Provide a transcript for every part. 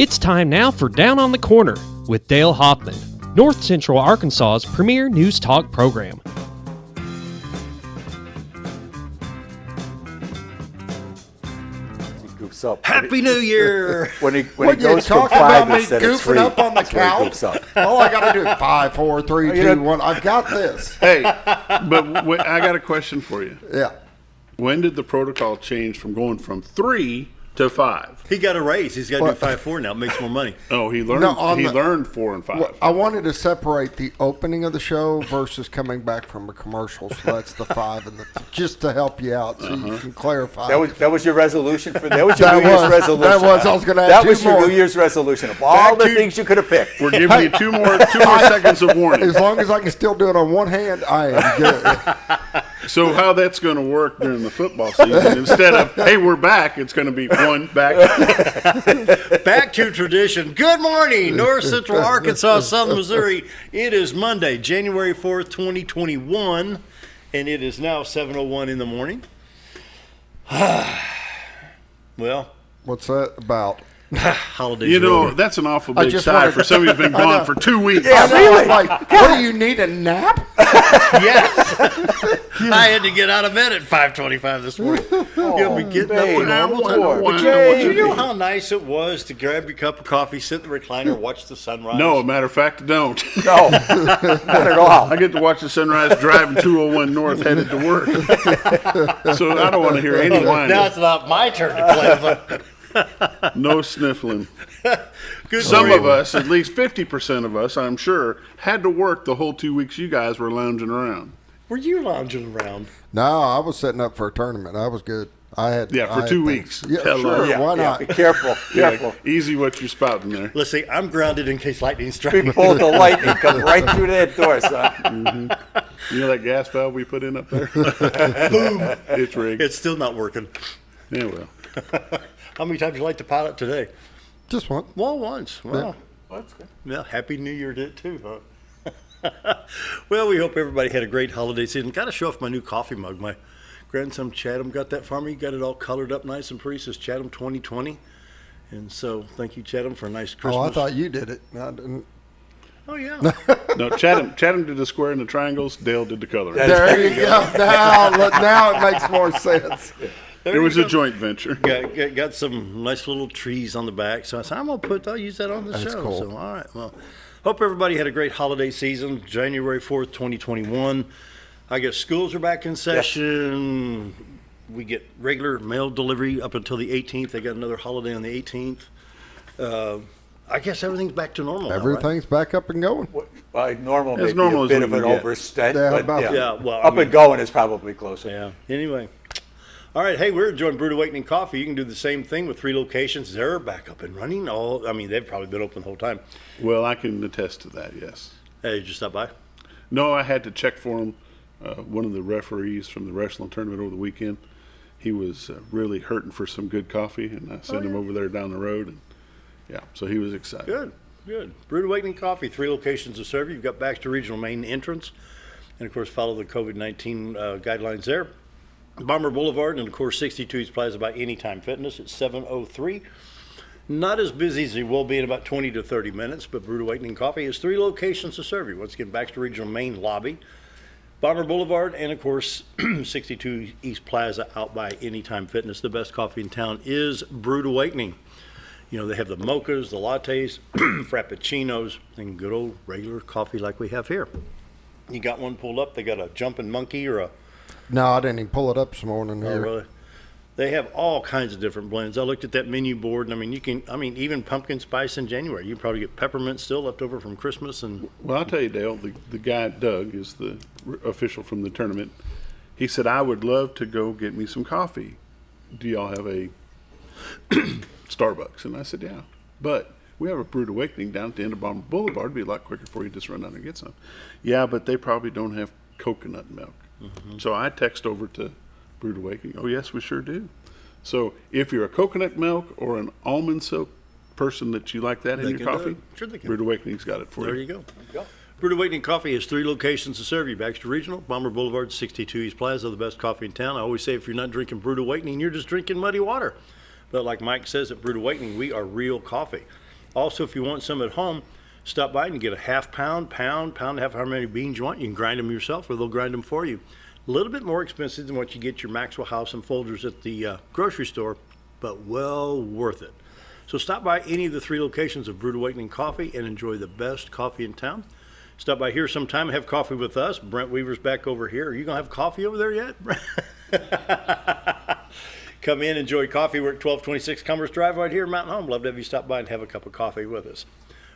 It's time now for Down on the Corner with Dale Hoffman, North Central Arkansas's premier news talk program. Up. Happy New Year! When he goes from five instead of three, goofing up on the couch. All I got to do is 5, 4, 3, 2, 1. I've got this. Hey, but I got a question for you. Yeah. When did the protocol change from going from 3 to 5? He got a raise. He's got to do 5-4 now. It makes more money. Oh, he learned. Learned 4 and 5. Well, I wanted to separate the opening of the show versus coming back from a commercial. So that's the 5 and just to help you out, so you can clarify. That was your resolution for that was your New Year's resolution. That was. I was going to add that 2 was more. your New Year's resolution of all the things you could have picked. We're giving you two more seconds of warning. As long as I can still do it on one hand, I am good. So how that's going to work during the football season? Instead of hey, we're back, it's going to be 1 back. Back to tradition. Good morning, North Central Arkansas, Southern Missouri. It is Monday, January 4th, 2021, and it is now 7:01 in the morning. Well, what's that about? Holidays. You know, that's an awful big sigh for somebody who's been gone for 2 weeks. Yeah, really? Like, what do you need, a nap? Yes. I had to get out of bed at 5:25 this morning. You'll be getting up to normal time. But you know how nice it was to grab your cup of coffee, sit in the recliner, watch the sunrise? No, matter of fact, don't. No, not at all. I get to watch the sunrise driving 201 north headed to work. So I don't want to hear any whining. Now it's not my turn to play. No sniffling. Good Some morning. of us, at least 50% of us, I'm sure, had to work the whole 2 weeks you guys were lounging around. Were you lounging around? No, I was setting up for a tournament. I was good. For 2 weeks. Yeah, Hello. sure. Why not? Be careful. Yeah, easy what you're spouting there. Let's see, I'm grounded in case lightning strikes. We pulled the lightning, come right through that door, son. Mm-hmm. You know that gas valve we put in up there? Boom. It's rigged. It's still not working. Yeah, well. How many times did you like to pilot today? Just one. Well, once. Well, Yeah. That's good. yeah, Happy New Year to it too, huh? Well, we hope everybody had a great holiday season. Got to show off my new coffee mug. My grandson Chatham got that for me. Got it all colored up nice and pretty. It says Chatham 2020. And so thank you, Chatham, for a nice Christmas. Oh, I thought you did it. I didn't. Oh, yeah. No, Chatham did the square and the triangles. Dale did the color. There you go. Now it makes more sense. It was a joint venture. Got some nice little trees on the back. So I said, I'll use that on the That's show. cool. So, all right. Well, hope everybody had a great holiday season. January 4th, 2021. I guess schools are back in session. Yes. We get regular mail delivery up until the 18th. They got another holiday on the 18th. I guess everything's back to normal. Everything's back up and going. By normal, As maybe normal a as bit we of an can get. overstate. Yeah, But about- and going is probably closer. Yeah. Anyway. All right. Hey, we're enjoying Brewed Awakening Coffee. You can do the same thing with 3 locations. They're back up and running. They've probably been open the whole time. Well, I can attest to that, yes. Hey, did you stop by? No, I had to check for him. One of the referees from the wrestling tournament over the weekend, he was really hurting for some good coffee, and I sent him over there down the road. And so he was excited. Good. Brewed Awakening Coffee, 3 locations to serve you. You've got Baxter Regional main entrance. And, of course, follow the COVID-19 guidelines there. Bomber Boulevard, and, of course, 62 East Plaza by Anytime Fitness at 703. Not as busy as it will be in about 20 to 30 minutes, but Brewed Awakening Coffee has 3 locations to serve you. Once again, Baxter Regional main lobby, Bomber Boulevard, and, of course, 62 East Plaza out by Anytime Fitness. The best coffee in town is Brewed Awakening. You know, they have the mochas, the lattes, frappuccinos, and good old regular coffee like we have here. You got one pulled up. They got a jumping monkey or a... No, I didn't even pull it up this morning here. Oh, really? They have all kinds of different blends. I looked at that menu board, and even pumpkin spice in January. You can probably get peppermint still left over from Christmas. And Well, I'll tell you, Dale, the guy, Doug, is the official from the tournament. He said, I would love to go get me some coffee. Do y'all have a Starbucks? And I said, yeah. But we have a Brewed Awakening down at the end of Bomber Boulevard. It'd be a lot quicker for you to just run down and get some. Yeah, but they probably don't have coconut milk. Mm-hmm. So I text over to Brewed Awakening. Oh, yes, we sure do. So if you're a coconut milk or an almond silk person that you like that in your coffee, sure they can. Brewed Awakening's got it for There you go. Brewed Awakening Coffee has 3 locations to serve you. Baxter Regional, Bomber Boulevard, 62 East Plaza, the best coffee in town. I always say if you're not drinking Brewed Awakening, you're just drinking muddy water. But like Mike says at Brewed Awakening, we are real coffee. Also, if you want some at home, stop by and get a half pound, pound and a half, how many beans you want. You can grind them yourself or they'll grind them for you. A little bit more expensive than what you get your Maxwell House and Folgers at the grocery store, but well worth it. So stop by any of the 3 locations of Brewed Awakening Coffee and enjoy the best coffee in town. Stop by here sometime and have coffee with us. Brent Weaver's back over here. Are you going to have coffee over there yet? Come in, enjoy coffee. We're at 1226 Commerce Drive right here in Mountain Home. Love to have you stop by and have a cup of coffee with us.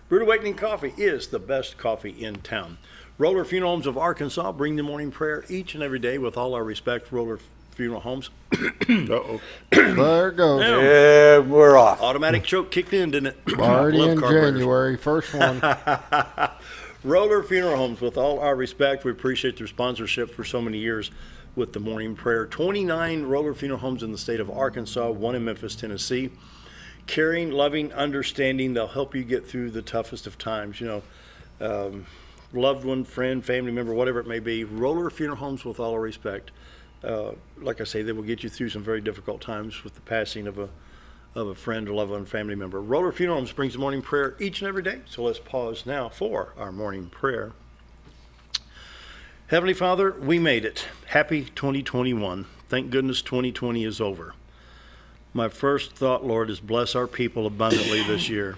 Brewed Awakening Coffee is the best coffee in town. Roller Funeral Homes of Arkansas bring the morning prayer each and every day with all our respect. Roller Funeral Homes. Uh-oh. There it goes. Now, Yeah, we're off. automatic choke kicked in, didn't it? Already Love in carburetors. January, first one. Roller Funeral Homes, with all our respect, we appreciate their sponsorship for so many years with the morning prayer. 29 Roller Funeral Homes in the state of Arkansas, 1 in Memphis, Tennessee. Caring, loving, understanding, they'll help you get through the toughest of times. Loved one, friend, family member, whatever it may be. Roller Funeral Homes, with all our respect. Like I say, they will get you through some very difficult times with the passing of a friend or loved one, family member. Roller Funeral Homes brings the morning prayer each and every day. So let's pause now for our morning prayer. Heavenly Father, we made it. Happy 2021. Thank goodness 2020 is over. My first thought, Lord, is bless our people abundantly this year.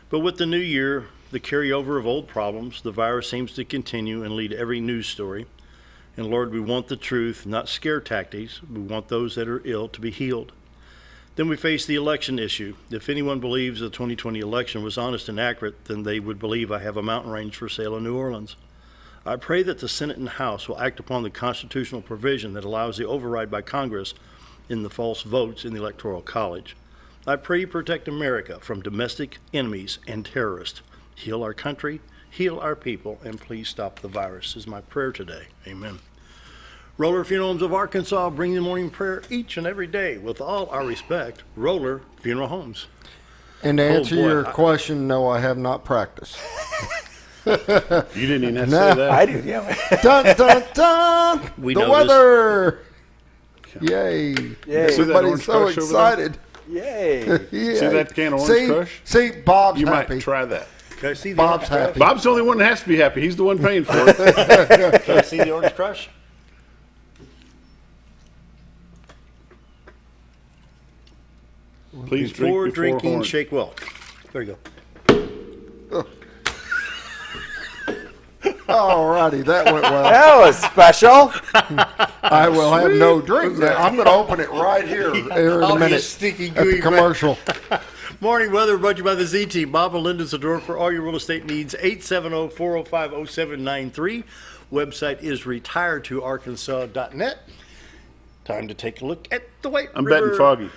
But with the new year, the carryover of old problems, the virus seems to continue and lead every news story. And Lord, we want the truth, not scare tactics. We want those that are ill to be healed. Then we face the election issue. If anyone believes the 2020 election was honest and accurate, then they would believe I have a mountain range for sale in New Orleans. I pray that the Senate and House will act upon the constitutional provision that allows the override by Congress in the false votes in the Electoral College. I pray you protect America from domestic enemies and terrorists. Heal our country, heal our people, and please stop the virus is my prayer today. Amen. Roller Funeral Homes of Arkansas bring the morning prayer each and every day. With all our respect, Roller Funeral Homes. And to answer boy, your question, no, I have not practiced. You didn't even have to No. say that. I do, yeah. Dun, dun, dun! We the know weather! Yay. Yay. See that Everybody's orange so crush over excited. Yay. Yay. See that can of Orange Crush? See, Bob's You happy. might try that. Can I see the Bob's Orange Crush? happy. Bob's the only one that has to be happy. He's the one paying for it. Can I see the Orange Crush? Please Before drink drinking, horn. shake well. There you go. Alrighty, that went well. That was special. I will have no drink now. I'm going to open it right here in I'll a be minute stinky at gooey the commercial. Morning weather brought to you by the Z-Team. Bob and Linda Zdora for all your real estate needs. 870-405-0793. Website is retiredtoarkansas.net. Time to take a look at the White I'm River. betting foggy.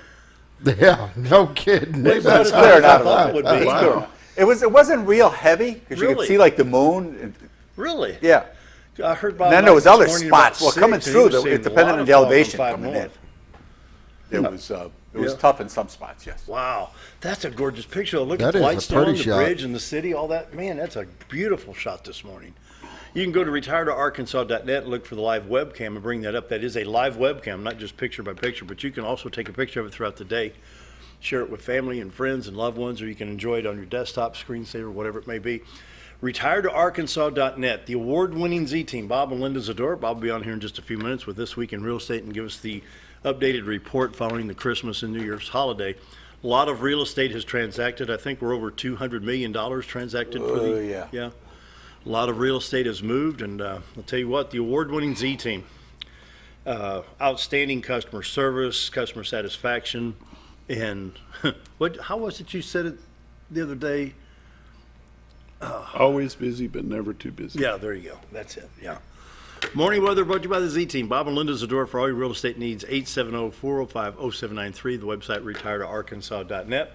Yeah, no kidding. It's not as Clear bad as I out thought of it would it. be. Wow. It wasn't real heavy because you Really? could see like the moon. Really? Yeah. I heard Bob And then Knight there was this other morning spots. about Well, coming 6, and through, he was it seeing a depended lot on of the fog elevation 5 coming north. in. It was Yeah. tough in some spots. Yes. Wow, that's a gorgeous picture. Look That at the is a lights down on pretty the shot. bridge and the city, all that. Man, that's a beautiful shot this morning. You can go to retiredtoarkansas.net and look for the live webcam and bring that up. That is a live webcam, not just picture by picture, but you can also take a picture of it throughout the day, share it with family and friends and loved ones, or you can enjoy it on your desktop, screensaver, whatever it may be. Retiredtoarkansas.net, the award-winning Z-Team, Bob and Linda Zdora. Bob will be on here in just a few minutes with This Week in Real Estate and give us the updated report following the Christmas and New Year's holiday. A lot of real estate has transacted. I think we're over $200 million transacted for Oh, the yeah. yeah. A lot of real estate has moved, and I'll tell you what, the award-winning Z-Team, outstanding customer service, customer satisfaction, and how was it you said it the other day? Always busy, but never too busy. Yeah, there you go. That's it. Yeah. Morning weather brought to you by the Z-Team. Bob and Linda Zdora for all your real estate needs. 870-405-0793. The website retiredtoarkansas.net.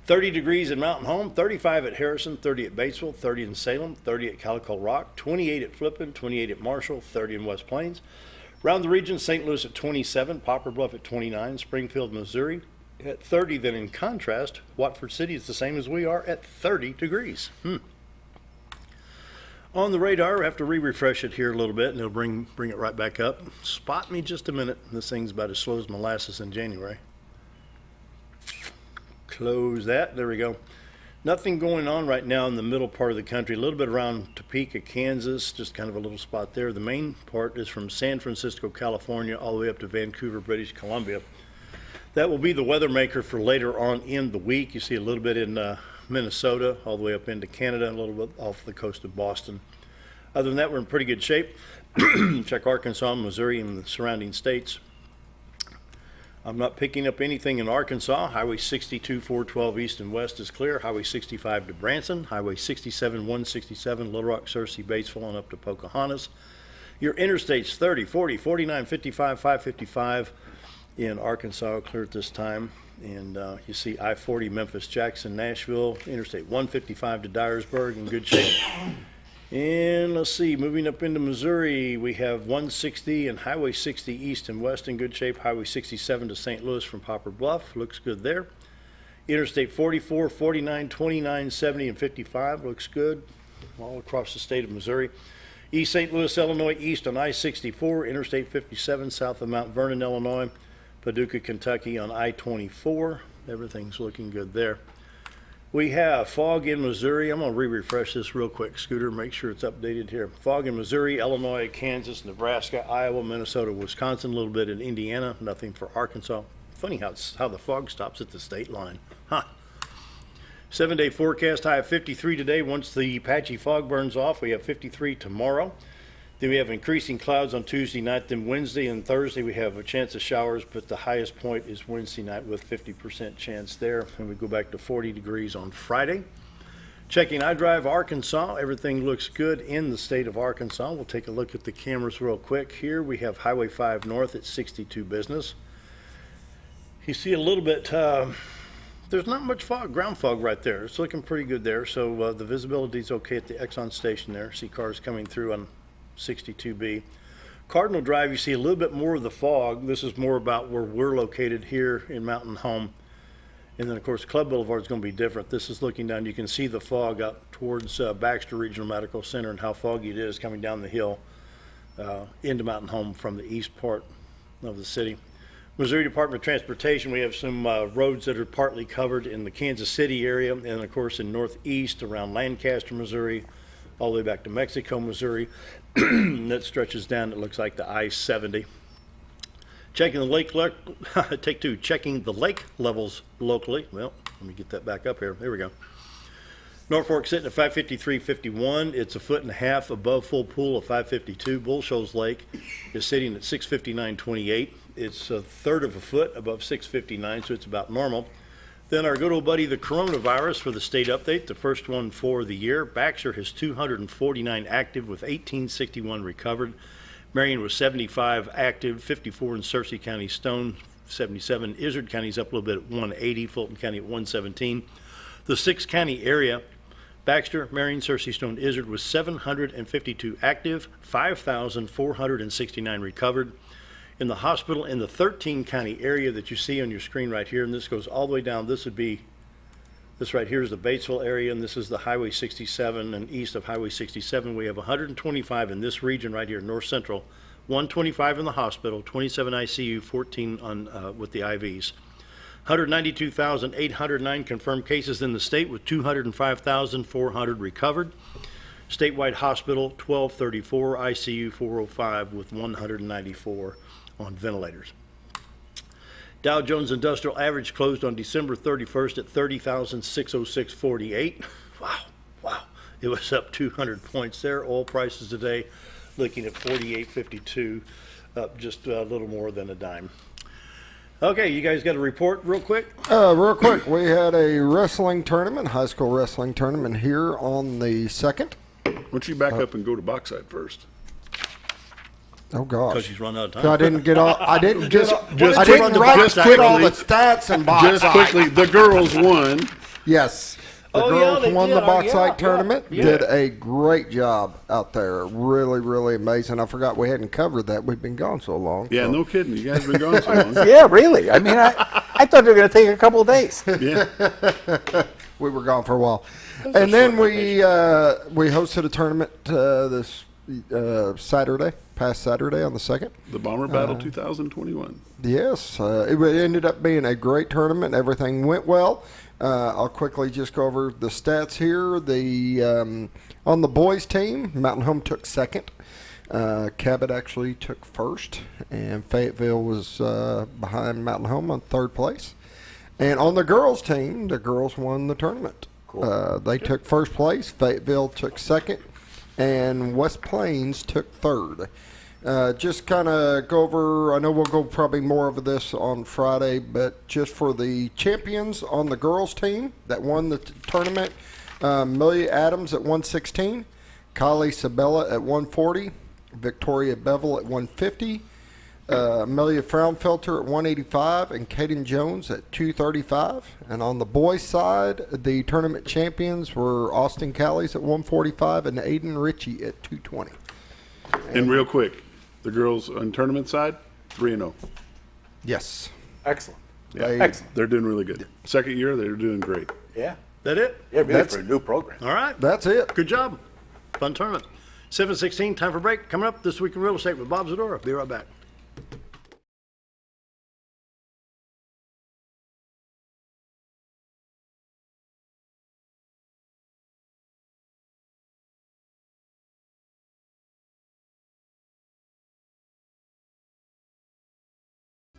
30 degrees in Mountain Home, 35 at Harrison, 30 at Batesville, 30 in Salem, 30 at Calico Rock, 28 at Flippin, 28 at Marshall, 30 in West Plains. Around the region, St. Louis at 27, Poplar Bluff at 29, Springfield, Missouri at 30. Then in contrast, Watford City is the same as we are at 30 degrees. On the radar, I have to refresh it here a little bit, and it'll bring it right back up. Spot me just a minute. This thing's about as slow as molasses in January. Close that. There we go. Nothing going on right now in the middle part of the country. A little bit around Topeka, Kansas, just kind of a little spot there. The main part is from San Francisco, California, all the way up to Vancouver, British Columbia. That will be the weather maker for later on in the week. You see a little bit in Minnesota, all the way up into Canada, and a little bit off the coast of Boston. Other than that, we're in pretty good shape. Check Arkansas, Missouri, and the surrounding states. I'm not picking up anything in Arkansas. Highway 62, 412 east and west is clear. Highway 65 to Branson. Highway 67, 167, Little Rock, Searcy, Batesville, and up to Pocahontas. Your interstates 30, 40, 49, 55, 555 in Arkansas clear at this time. And you see I-40, Memphis, Jackson, Nashville. Interstate 155 to Dyersburg in good shape. And let's see, moving up into Missouri, we have 160 and Highway 60 east and west in good shape. Highway 67 to St. Louis from Poplar Bluff, looks good there. Interstate 44, 49, 29, 70, and 55 looks good all across the state of Missouri. East St. Louis, Illinois, east on I-64, Interstate 57 south of Mount Vernon, Illinois. Paducah, Kentucky on I-24. Everything's looking good there. We have fog in Missouri. I'm going to refresh this real quick, Scooter, make sure it's updated here. Fog in Missouri, Illinois, Kansas, Nebraska, Iowa, Minnesota, Wisconsin, a little bit in Indiana, nothing for Arkansas. Funny how the fog stops at the state line. Huh. 7-day forecast, high of 53 today. Once the patchy fog burns off, we have 53 tomorrow. Then we have increasing clouds on Tuesday night. Then Wednesday and Thursday we have a chance of showers, but the highest point is Wednesday night with 50% chance there. And we go back to 40 degrees on Friday. Checking iDrive Arkansas, everything looks good in the state of Arkansas. We'll take a look at the cameras real quick. Here we have Highway 5 North at 62 business. You see a little bit, there's not much fog, ground fog right there. It's looking pretty good there. So the visibility is okay at the Exxon station there. See cars coming through on 62B. Cardinal Drive, you see a little bit more of the fog. This is more about where we're located here in Mountain Home. And then, of course, Club Boulevard is going to be different. This is looking down. You can see the fog out towards Baxter Regional Medical Center and how foggy it is coming down the hill into Mountain Home from the east part of the city. Missouri Department of Transportation, we have some roads that are partly covered in the Kansas City area and, of course, in northeast around Lancaster, Missouri, all the way back to Mexico, Missouri. That stretches down, it looks like the I-70. Checking the lake, take two, checking the lake levels locally. Well, let me get that back up here. There we go. Norfolk sitting at 553.51. It's a 1.5 feet above full pool of 552. Bull Shoals Lake is sitting at 659.28. It's a third of a foot above 659, so it's about normal. Then our good old buddy, the coronavirus, for the state update, the first one for the year. Baxter has 249 active with 1861 recovered. Marion was 75 active, 54 in Searcy County, Stone 77. Izard County's up a little bit at 180, Fulton County at 117. The 6-county area, Baxter, Marion, Searcy, Stone, Izard, was 752 active, 5,469 recovered. In the hospital in the 13-county area that you see on your screen right here, and this goes all the way down, this right here is the Batesville area, and this is the Highway 67, and east of Highway 67 we have 125 in this region right here, north central, 125 in the hospital, 27 ICU, 14 on with the IVs. 192,809 confirmed cases in the state with 205,400 recovered. Statewide hospital 1234, ICU 405 with 194 on ventilators. Dow Jones Industrial Average closed on December 31st at 30,606.48. Wow. It was up 200 points there. Oil prices today looking at 48.52, up just a little more than a dime. Okay, you guys got a report real quick? Real quick, we had a wrestling tournament, high school wrestling tournament here on the 2nd. Why don't you back up and go to Bauxite first? Oh gosh! Because she's run out of time. So I didn't get all. I didn't Just get all the stats and bauxite. Just quickly, the girls won. Yes, the girls won the bauxite tournament. Did a great job out there. Really, really amazing. I forgot we hadn't covered that. We've been gone so long. Yeah, no kidding. You guys have been gone so long. Yeah, really. I mean, I thought they were going to take a couple of days. Yeah. We were gone for a while, and then we hosted a tournament this past Saturday on the 2nd. The Bomber Battle 2021. Yes, it ended up being a great tournament. Everything went well. I'll quickly just go over the stats here. On the boys team, Mountain Home took second. Cabot actually took first, and Fayetteville was behind Mountain Home on third place. And on the girls team, the girls won the tournament. Cool. They took first place. Fayetteville took second, and West Plains took third. Just kind of go over, I know we'll go probably more over this on Friday, but just for the champions on the girls team that won the tournament, Amelia Adams at 116, Kylie Sabella at 140, Victoria Bevel at 150, Amelia Fraunfelter at 185, and Kaden Jones at 235. And on the boys' side, the tournament champions were Austin Callies at 145 and Aiden Ritchie at 220. And real quick, the girls on tournament side, 3-0. Yes. Excellent. Yeah, Excellent. they're doing really good. Second year, they're doing great. Yeah. That it? Yeah, really for a new program. All right. That's it. Good job. Fun tournament. 7:16, time for break. Coming up, This Week in Real Estate with Bob Zdora. Be right back.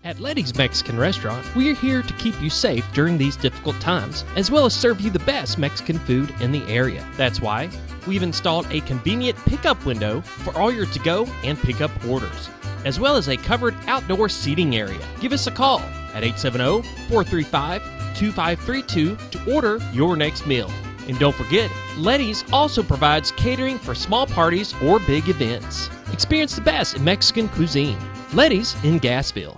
At Letty's Mexican Restaurant, we're here to keep you safe during these difficult times, as well as serve you the best Mexican food in the area. That's why we've installed a convenient pickup window for all your to-go and pickup orders, as well as a covered outdoor seating area. Give us a call at 870-435-2532 to order your next meal. And don't forget, Letty's also provides catering for small parties or big events. Experience the best in Mexican cuisine. Letty's in Gassville.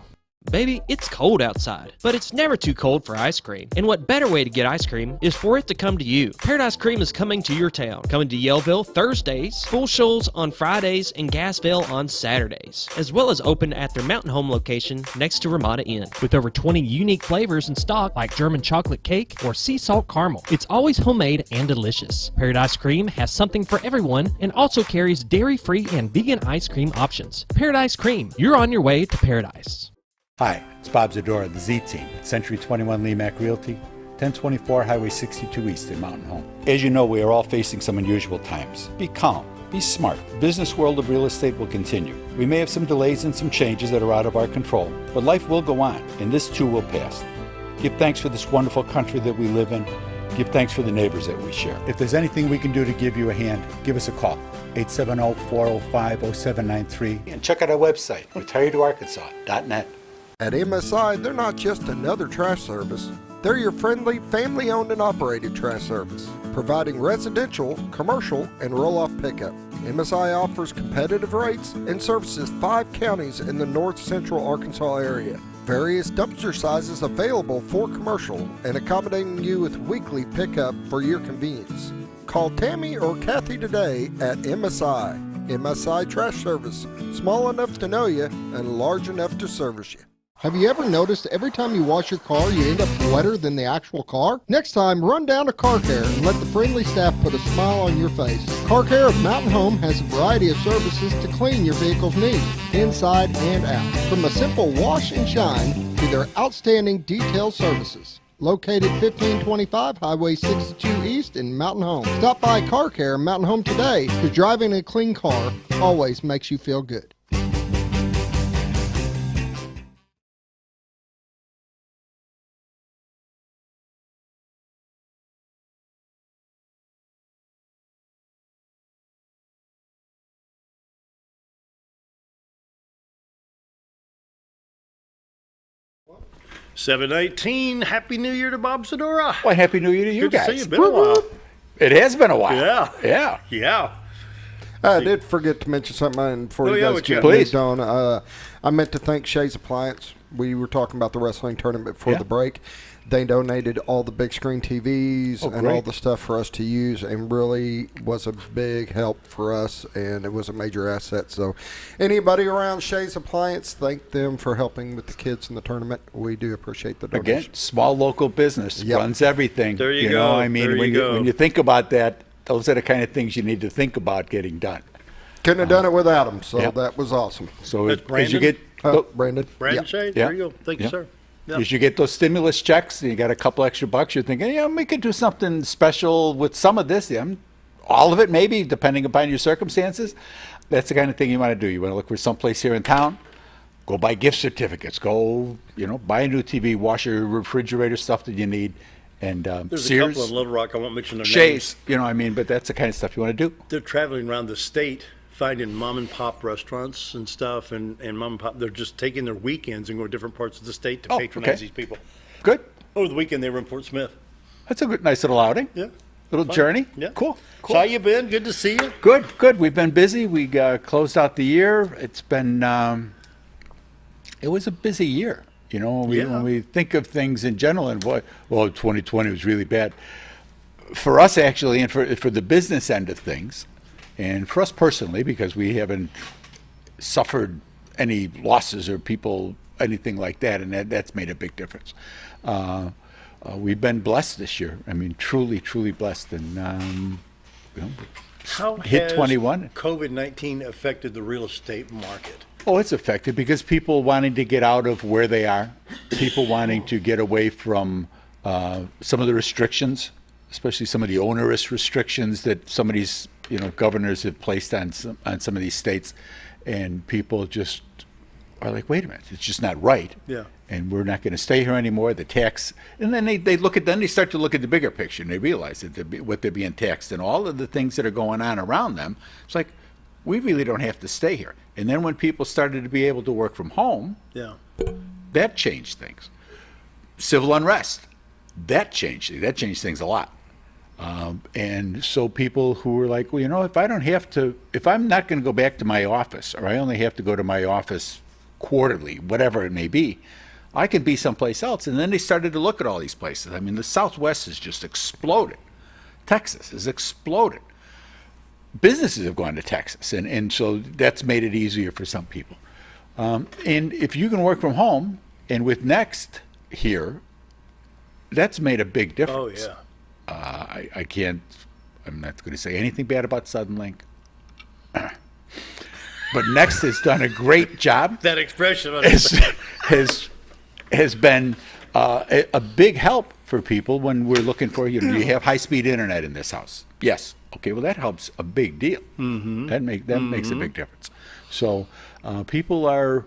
Baby, it's cold outside, but it's never too cold for ice cream. And what better way to get ice cream is for it to come to you. Paradise Cream is coming to your town. Coming to Yellville Thursdays, Full Shoals on Fridays, and Gassville on Saturdays, as well as open at their Mountain Home location next to Ramada Inn. With over 20 unique flavors in stock like German chocolate cake or sea salt caramel. It's always homemade and delicious. Paradise Cream has something for everyone and also carries dairy-free and vegan ice cream options. Paradise Cream, you're on your way to paradise. Hi, it's Bob Zdora, the Z Team at Century 21 LeMac Realty, 1024 Highway 62 East in Mountain Home. As you know, we are all facing some unusual times. Be calm, be smart. The business world of real estate will continue. We may have some delays and some changes that are out of our control, but life will go on, and this too will pass. Give thanks for this wonderful country that we live in. Give thanks for the neighbors that we share. If there's anything we can do to give you a hand, give us a call, 870-405-0793. And check out our website, retiredtoarkansas.net. At MSI, they're not just another trash service. They're your friendly, family-owned and operated trash service, providing residential, commercial, and roll-off pickup. MSI offers competitive rates and services 5 counties in the north central Arkansas area. Various dumpster sizes available for commercial and accommodating you with weekly pickup for your convenience. Call Tammy or Kathy today at MSI. MSI Trash Service, small enough to know you and large enough to service you. Have you ever noticed every time you wash your car, you end up wetter than the actual car? Next time, run down to Car Care and let the friendly staff put a smile on your face. Car Care of Mountain Home has a variety of services to clean your vehicle's needs, inside and out. From a simple wash and shine to their outstanding detail services. Located 1525 Highway 62 East in Mountain Home. Stop by Car Care Mountain Home today, because driving a clean car always makes you feel good. $7.18. Happy New Year to Bob Zdora. Well, Happy New Year to you Good guys. to see you. Been a while. It has been a while. Yeah. Yeah. Yeah. I did forget to mention something before you guys get Please. moved on. I meant to thank Shay's Appliance. We were talking about the wrestling tournament before the break. They donated all the big screen TVs and all the stuff for us to use, and really was a big help for us, and it was a major asset. So anybody around Shay's Appliance, thank them for helping with the kids in the tournament. We do appreciate the donation. Again, small local business runs everything. There you go. Know, I mean, There when you go. when you think about that, those are the kind of things you need to think about getting done. Couldn't have done it without them, so that was awesome. So That's as you Brandon? get Brandon. Brandon Yeah. Shade? Yeah. There you go. Thank you, Yeah. sir. Yeah. As you get those stimulus checks and you got a couple extra bucks, you're thinking, yeah, we could do something special with some of this. Yeah, all of it maybe, depending upon your circumstances. That's the kind of thing you want to do. You want to look for someplace here in town, go buy gift certificates, go, buy a new TV, wash your refrigerator, stuff that you need. And There's Sears, a couple in Little Rock, I won't mention their Shays, names. but that's the kind of stuff you want to do. They're traveling around the state finding mom and pop restaurants and stuff, and mom and pop, they're just taking their weekends and going to different parts of the state to patronize okay. these people. Good. Over the weekend, they were in Fort Smith. That's a good, nice little outing. Yeah. Little Fun. journey. Yeah. Cool. So how you been? Good to see you. Good. We've been busy. We closed out the year. It's been, it was a busy year. When we think of things in general, and 2020 was really bad. For us, actually, and for the business end of things, and for us personally, because we haven't suffered any losses or people, anything like that, and that's made a big difference. We've been blessed this year. I mean, truly, truly blessed. And How hit has 21. COVID-19 affected the real estate market? Oh, it's affected because people wanting to get out of where they are, people wanting to get away from some of the restrictions, especially some of the onerous restrictions that some of these governors have placed on some of these states, and people just are like, wait a minute, it's just not right. Yeah. And we're not going to stay here anymore. The tax, and then they start to look at the bigger picture, and they realize that what they're being taxed and all of the things that are going on around them. It's like, we really don't have to stay here. And then when people started to be able to work from home, Yeah. that changed things. Civil unrest, that changed things a lot. And so people who were like, well, if I'm not going to go back to my office, or I only have to go to my office quarterly, whatever it may be, I can be someplace else. And then they started to look at all these places. I mean, the Southwest has just exploded. Texas has exploded. Businesses have gone to Texas, and so that's made it easier for some people. And if you can work from home, and with Next here, that's made a big difference. Oh, yeah. I'm not going to say anything bad about Suddenlink. But Next has done a great job. That expression has been a big help for people when we're looking for, do you have high-speed internet in this house? Yes. Okay, well, that helps a big deal. Mm-hmm. That makes a big difference. So people are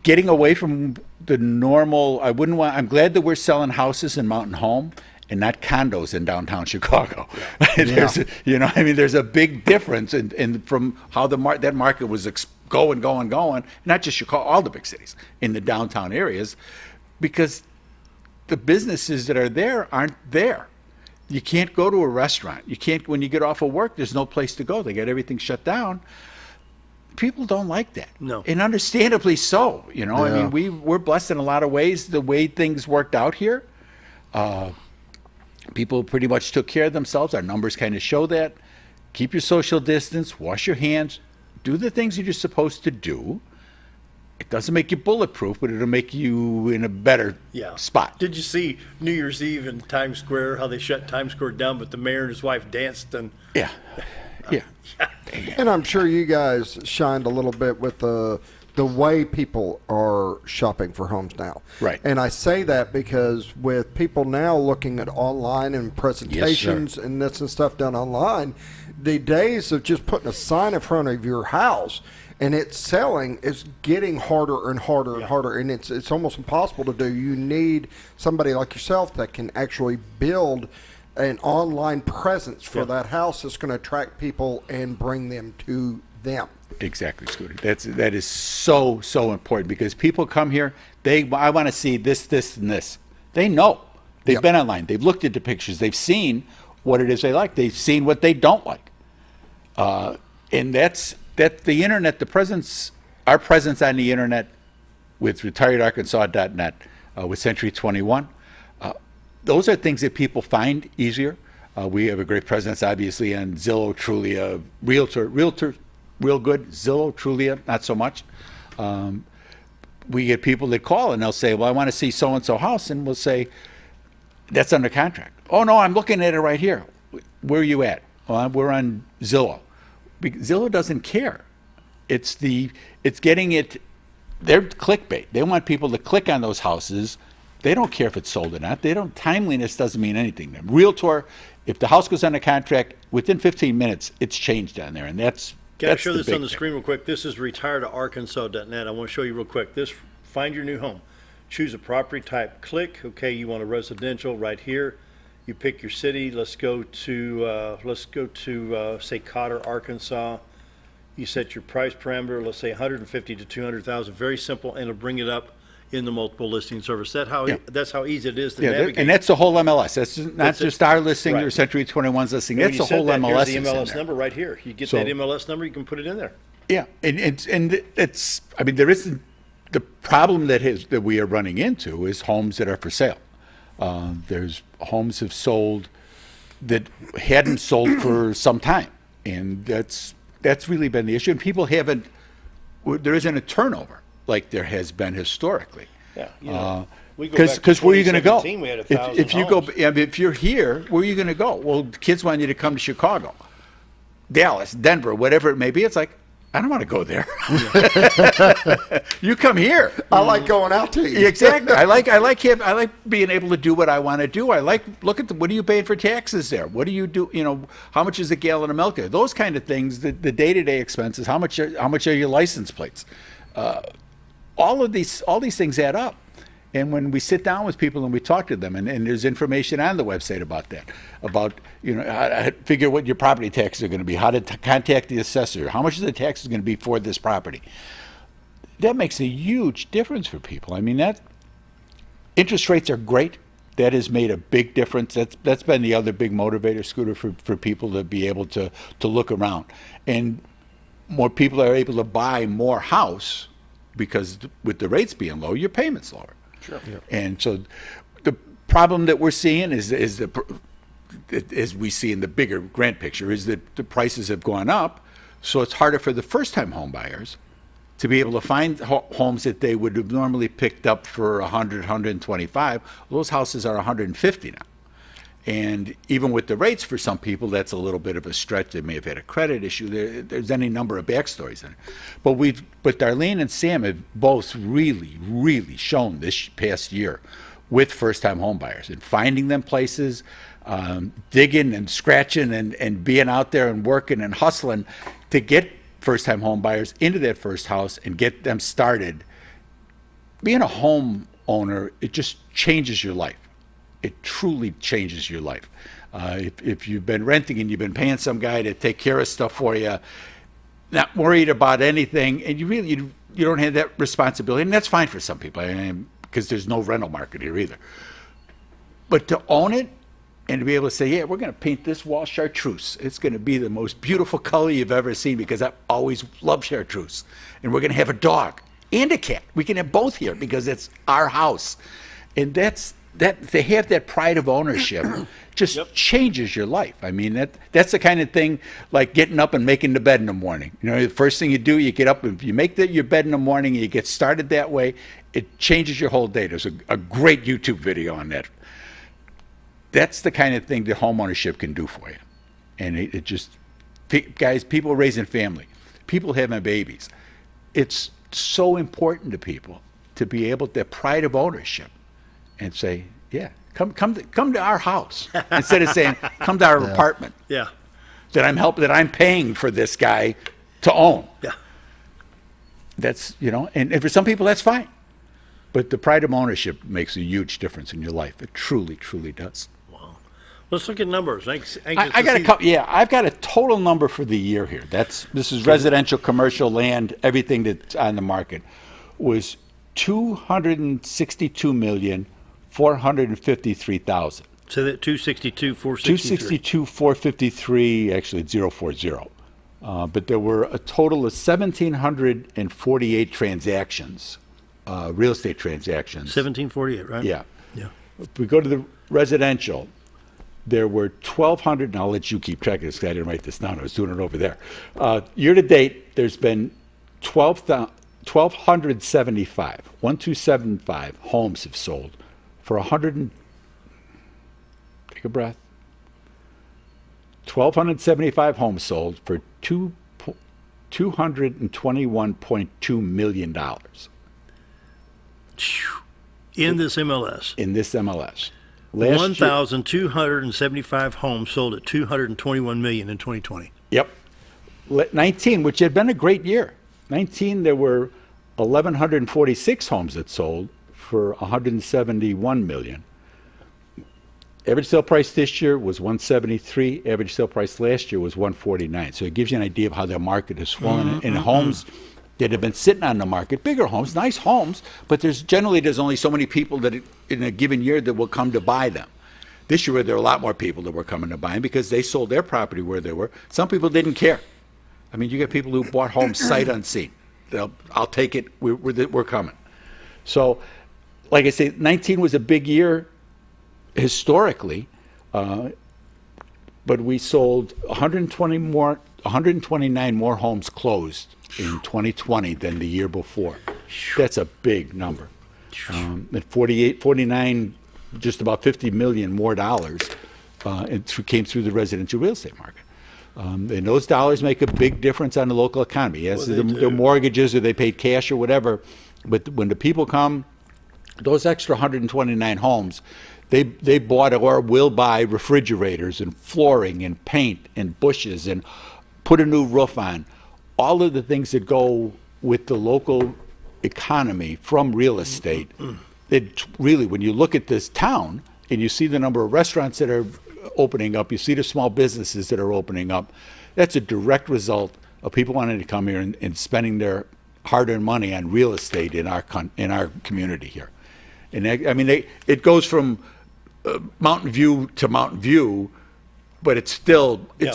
getting away from the normal. I'm glad that we're selling houses in Mountain Home and not condos in downtown Chicago. Yeah. There's a big difference in from how that market was going, not just Chicago, all the big cities in the downtown areas, because the businesses that are there aren't there. You can't go to a restaurant. You can't, when you get off of work, there's no place to go. They got everything shut down. People don't like that. No. And understandably so. Yeah. I mean, we're blessed in a lot of ways the way things worked out here. People pretty much took care of themselves. Our numbers kind of show that. Keep your social distance, wash your hands, do the things that you're supposed to do. It doesn't make you bulletproof, but it'll make you in a better spot. Did you see New Year's Eve in Times Square, how they shut Times Square down, but the mayor and his wife danced? And Yeah. And I'm sure you guys shined a little bit with the way people are shopping for homes now. Right. And I say that because with people now looking at online and presentations and this and stuff done online, the days of just putting a sign in front of your house and it's selling is getting harder and harder and harder, and it's almost impossible to do. You need somebody like yourself that can actually build an online presence for that house that's going to attract people and bring them to them. Exactly, Scooter. That is so important, because people come here, I want to see this, and this. They know. They've been online. They've looked at the pictures. They've seen what it is they like. They've seen what they don't like. And that's the internet, our presence on the internet with retiredarkansas.net, with Century 21. Those are things that people find easier. We have a great presence, obviously, on Zillow, Trulia, Realtor, real good. Zillow, Trulia, not so much. We get people that call and they'll say, well, I want to see so-and-so house. And we'll say, that's under contract. Oh, no, I'm looking at it right here. Where are you at? Well, we're on Zillow. Zillow doesn't care. It's getting it they're clickbait. They want people to click on those houses. They don't care if it's sold or not. Timeliness doesn't mean anything to them. Realtor, if the house goes under contract, within 15 minutes, it's changed on there, and that's Can I show this on the thing. screen real quick? This is retiredarkansas.net. I want to show you real quick. This, find your new home. Choose a property type, click. Okay, you want a residential right here. You pick your city. Let's go to say Cotter, Arkansas. You set your price parameter, let's say 150 to 200,000. Very simple, and it'll bring it up in the multiple listing service. That's how easy it is to navigate. And that's the whole MLS. That's not just our listing right. or Century 21's listing. And That's when the you whole set that, MLS. here's the is in MLS there. number right here. You get So- that MLS number, you can put it in there. Yeah, and it's. I mean, there isn't the problem that we are running into is homes that are for sale. There's homes have sold that hadn't sold for some time, and that's really been the issue. And people haven't. There isn't a turnover like there has been historically. Yeah, we go back to Because where are you going to go? 2017, we had 1,000 If you go, homes. if you're here, where are you going to go? Well, kids want you to come to Chicago, Dallas, Denver, whatever it may be. It's like, I don't want to go there. You come here. I like going out to eat. Exactly. I like being able to do what I want to do. I like look at what are you paying for taxes there? What do you do? You know, how much is a gallon of milk there? Those kind of things. The day-to-day expenses. How much are your license plates? All these things add up. And when we sit down with people and we talk to them, and there's information on the website about that, about how to figure what your property taxes are going to be, how to contact the assessor, how much of the taxes going to be for this property. That makes a huge difference for people. I mean, that interest rates are great. That has made a big difference. That's been the other big motivator, Scooter, for people to be able to look around. And more people are able to buy more house because with the rates being low, your payment's lower. Sure. And so the problem that we're seeing as we see in the bigger grand picture is that the prices have gone up, so it's harder for the first-time home buyers to be able to find homes that they would have normally picked up for 100, 125. Those houses are 150 now. And even with the rates, for some people, that's a little bit of a stretch. They may have had a credit issue. There's any number of backstories in it. But Darlene and Sam have both really, really shown this past year with first-time home buyers and finding them places, digging and scratching and being out there and working and hustling to get first-time home buyers into that first house and get them started. Being a home owner, it just changes your life. It truly changes your life. If you've been renting and you've been paying some guy to take care of stuff for you, not worried about anything, and you don't have that responsibility, and that's fine for some people, because there's no rental market here either. But to own it and to be able to say, yeah, we're going to paint this wall chartreuse. It's going to be the most beautiful color you've ever seen because I've always loved chartreuse. And we're going to have a dog and a cat. We can have both here because it's our house. And that to have that pride of ownership just changes your life. I mean, that's the kind of thing like getting up and making the bed in the morning. The first thing you do, you get up, and if you make your bed in the morning and you get started that way, it changes your whole day. There's a great YouTube video on that. That's the kind of thing that home ownership can do for you. And it just, guys, people raising family, people having babies. It's so important to people to be able to, that pride of ownership, and say, yeah, come to our house instead of saying, come to our apartment. Yeah. That I'm paying for this guy to own. Yeah. That's, and for some people that's fine. But the pride of ownership makes a huge difference in your life. It truly, truly does. Wow. Let's look at numbers. I got a couple. Yeah, I've got a total number for the year here. This is residential, commercial, land, everything that's on the market was 262,453,000. So that 262,453. Actually, it's 040. But there were a total of 1,748 transactions, real estate transactions. 1748, right? Yeah. Yeah. If we go to the residential, there were 1,200, and I'll let you keep track of this because I didn't write this down. I was doing it over there. Year to date, there's been 1,275 homes have sold for 100. Take a breath. 1,275 homes sold for $221.2 million. In this MLS. in this MLS. Last year- 1,275 homes sold at $221 million in 2020. Yep. 19, which had been a great year. 19, there were 1,146 homes that sold for $171 million. Average sale price this year was $173. Average sale price last year was $149. So it gives you an idea of how the market has fallen. And homes that have been sitting on the market, bigger homes, nice homes, but there's only so many people that in a given year that will come to buy them. This year there were a lot more people that were coming to buy them because they sold their property where they were. Some people didn't care. I mean, you get people who bought homes sight unseen. I'll take it. We're coming. So, like I say, 19 was a big year historically, but we sold 129 more homes closed in 2020 than the year before. That's a big number. At 49, just about $50 million more dollars came through the residential real estate market. And those dollars make a big difference on the local economy. Yes, their mortgages or they paid cash or whatever, but when the people come, those extra 129 homes, they bought or will buy refrigerators and flooring and paint and bushes and put a new roof on. All of the things that go with the local economy from real estate. It really, when you look at this town and you see the number of restaurants that are opening up, you see the small businesses that are opening up, that's a direct result of people wanting to come here and spending their hard-earned money on real estate in our community here. And I mean, it goes from Mountain View to Mountain View, but it's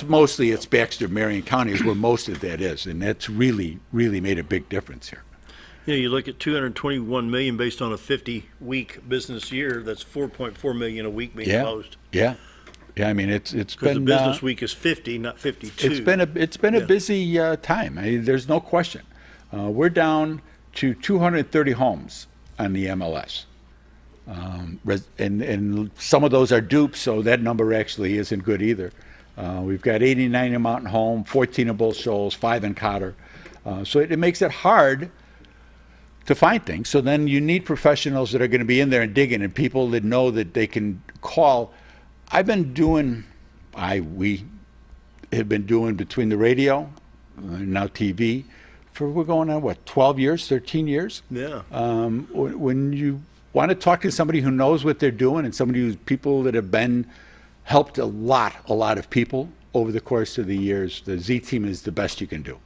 mostly Baxter, Marion County is where most of that is, and that's really, really made a big difference here. Yeah, you look at $221 million based on a 50-week business year. That's $4.4 million a week being closed. Yeah. I mean, it's been because the business week is 50, not 52. It's been a busy time. I mean, there's no question. We're down to 230 homes on the MLS. And some of those are dupes, so that number actually isn't good either. We've got 89 in Mountain Home, 14 in Bull Shoals, 5 in Cotter. So it makes it hard to find things. So then you need professionals that are going to be in there and digging, and people that know that they can call. We have been doing between the radio, now TV, we're going on, 12 years, 13 years? Yeah. When you want to talk to somebody who knows what they're doing and people that have helped a lot of people over the course of the years, the Z Team is the best you can do.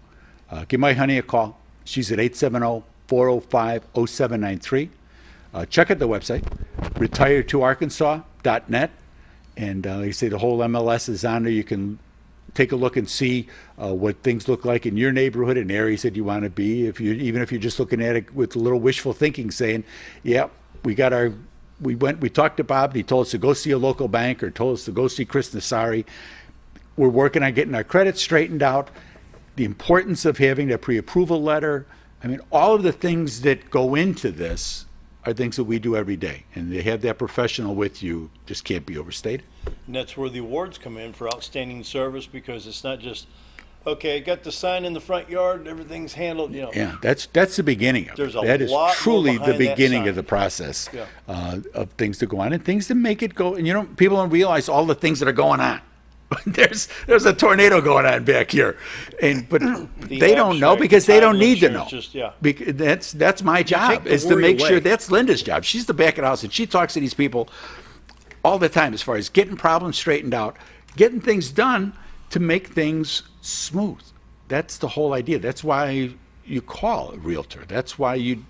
Give my honey a call. She's at 870-405-0793. Check out the website, retiretoarkansas.net. And like I say, the whole MLS is on there. You can take a look and see what things look like in your neighborhood and areas that you want to be. Even if you're just looking at it with a little wishful thinking, saying, "Yeah, we talked to Bob. And he told us to go see a local bank, or told us to go see Chris Nassari. We're working on getting our credit straightened out. The importance of having that pre-approval letter. I mean, all of the things that go into this are things that we do every day, and they have that professional with you just can't be overstated." And that's where the awards come in for outstanding service, because it's not just, okay, I got the sign in the front yard, everything's handled, Yeah, that's the beginning of it. That is lot truly more the behind that beginning sign. of the process of things to go on and things to make it go. And people don't realize all the things that are going on. There's a tornado going on back here, but they don't know because they don't need to know. That's my job, is to make sure. That's Linda's job. She's the back of the house, and she talks to these people all the time as far as getting problems straightened out, getting things done to make things smooth. That's the whole idea. That's why you call a realtor. That's why you